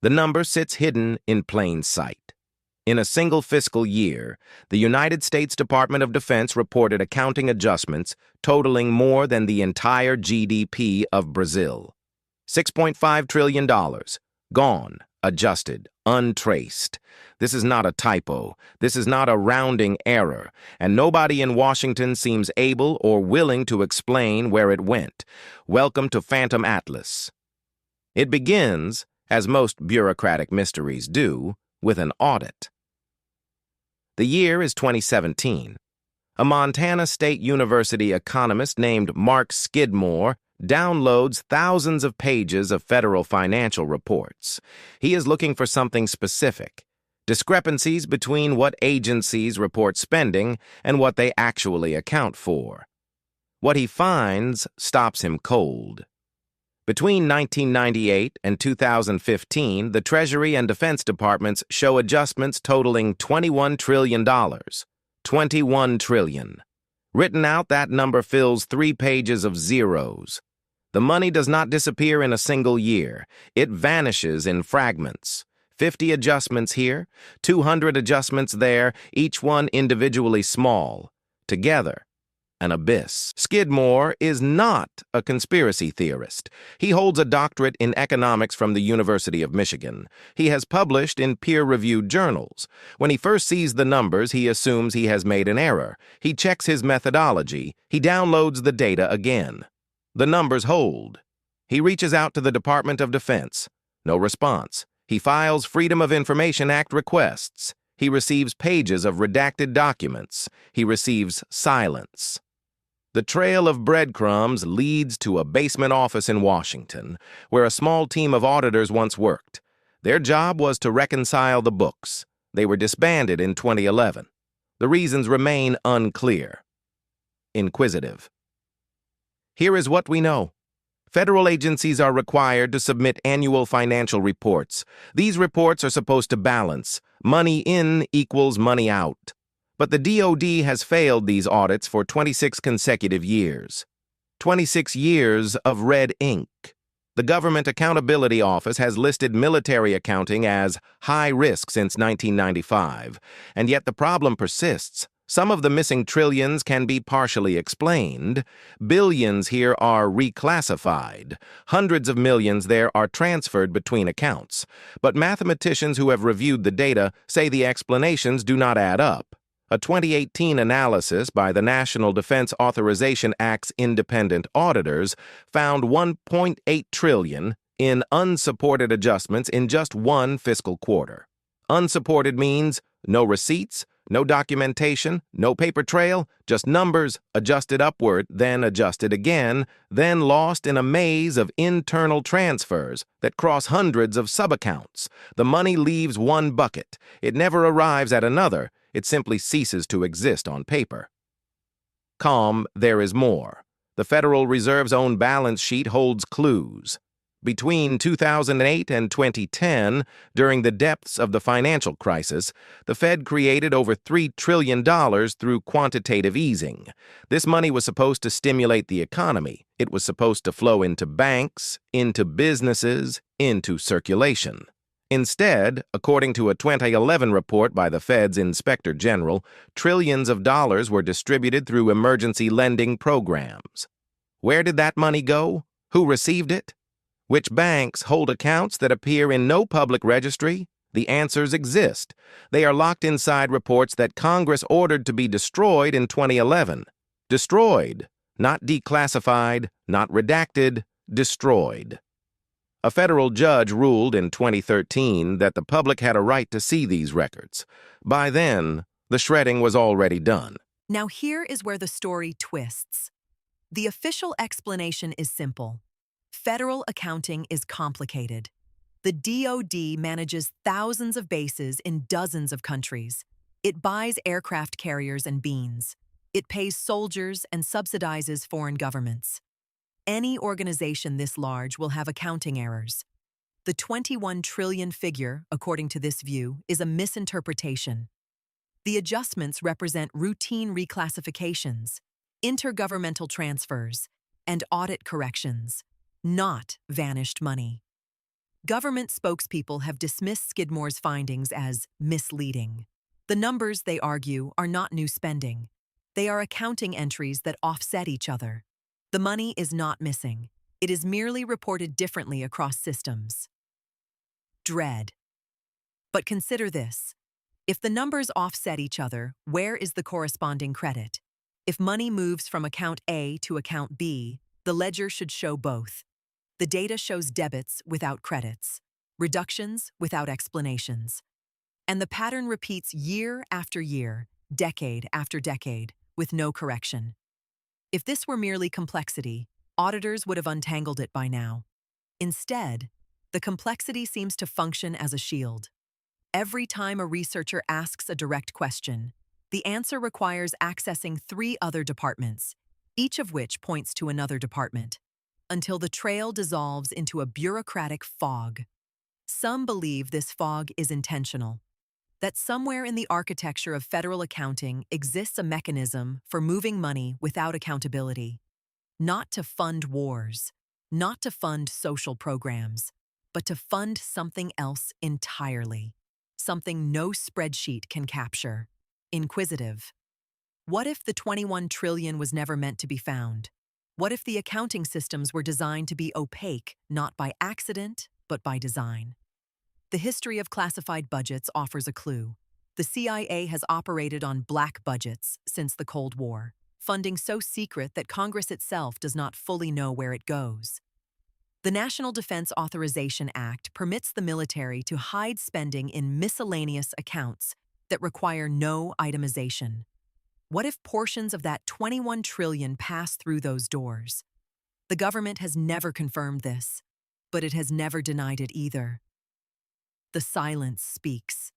The number sits hidden in plain sight. In a single fiscal year, the United States Department of Defense reported accounting adjustments totaling more than the entire GDP of Brazil. $6.5 trillion. Gone, adjusted, untraced. This is not a typo. This is not a rounding error, and nobody in Washington seems able or willing to explain where it went. Welcome to Phantom Atlas. It begins, as most bureaucratic mysteries do, with an audit. The year is 2017. A Montana State University economist named Mark Skidmore downloads thousands of pages of federal financial reports. He is looking for something specific: discrepancies between what agencies report spending and what they actually account for. What he finds stops him cold. Between 1998 and 2015, the Treasury and Defense Departments show adjustments totaling $21 trillion. $21 trillion. Written out, that number fills 3 pages of zeros. The money does not disappear in a single year. It vanishes in fragments. 50 adjustments here, 200 adjustments there, each one individually small. Together, an abyss. Skidmore is not a conspiracy theorist. He holds a doctorate in economics from the University of Michigan. He has published in peer-reviewed journals. When he first sees the numbers, he assumes he has made an error. He checks his methodology. He downloads the data again. The numbers hold. He reaches out to the Department of Defense. No response. He files Freedom of Information Act requests. He receives pages of redacted documents. He receives silence. The trail of breadcrumbs leads to a basement office in Washington, where a small team of auditors once worked. Their job was to reconcile the books. They were disbanded in 2011. The reasons remain unclear. Inquisitive. Here is what we know. Federal agencies are required to submit annual financial reports. These reports are supposed to balance. Money in equals money out. But the DoD has failed these audits for 26 consecutive years. 26 years of red ink. The Government Accountability Office has listed military accounting as high risk since 1995, and yet the problem persists. Some of the missing trillions can be partially explained. Billions here are reclassified. Hundreds of millions there are transferred between accounts. But mathematicians who have reviewed the data say the explanations do not add up. A 2018 analysis by the National Defense Authorization Act's independent auditors found $1.8 trillion in unsupported adjustments in just one fiscal quarter. Unsupported means no receipts, no documentation, no paper trail, just numbers adjusted upward, then adjusted again, then lost in a maze of internal transfers that cross hundreds of subaccounts. The money leaves one bucket. It never arrives at another. It simply ceases to exist on paper. Calm, there is more. The Federal Reserve's own balance sheet holds clues. Between 2008 and 2010, during the depths of the financial crisis, the Fed created over $3 trillion through quantitative easing. This money was supposed to stimulate the economy. It was supposed to flow into banks, into businesses, into circulation. Instead, according to a 2011 report by the Fed's Inspector General, trillions of dollars were distributed through emergency lending programs. Where did that money go? Who received it? Which banks hold accounts that appear in no public registry? The answers exist. They are locked inside reports that Congress ordered to be destroyed in 2011. Destroyed, not declassified, not redacted, destroyed. A federal judge ruled in 2013 that the public had a right to see these records. By then, the shredding was already done. Now here is where the story twists. The official explanation is simple. Federal accounting is complicated. The DoD manages thousands of bases in dozens of countries. It buys aircraft carriers and beans. It pays soldiers and subsidizes foreign governments. Any organization this large will have accounting errors. The 21 trillion figure, according to this view, is a misinterpretation. The adjustments represent routine reclassifications, intergovernmental transfers, and audit corrections, not vanished money. Government spokespeople have dismissed Skidmore's findings as misleading. The numbers, they argue, are not new spending. They are accounting entries that offset each other. The money is not missing. It is merely reported differently across systems. Dread. But consider this. If the numbers offset each other, where is the corresponding credit? If money moves from account A to account B, the ledger should show both. The data shows debits without credits, reductions without explanations. And the pattern repeats year after year, decade after decade, with no correction. If this were merely complexity, auditors would have untangled it by now. Instead, the complexity seems to function as a shield. Every time a researcher asks a direct question, the answer requires accessing 3 other departments, each of which points to another department, until the trail dissolves into a bureaucratic fog. Some believe this fog is intentional, that somewhere in the architecture of federal accounting exists a mechanism for moving money without accountability, not to fund wars, not to fund social programs, but to fund something else entirely, something no spreadsheet can capture. Inquisitive. What if the 21 trillion was never meant to be found? What if the accounting systems were designed to be opaque, not by accident, but by design? The history of classified budgets offers a clue. The CIA has operated on black budgets since the Cold War, funding so secret that Congress itself does not fully know where it goes. The National Defense Authorization Act permits the military to hide spending in miscellaneous accounts that require no itemization. What if portions of that 21 trillion pass through those doors? The government has never confirmed this, but it has never denied it either. The silence speaks.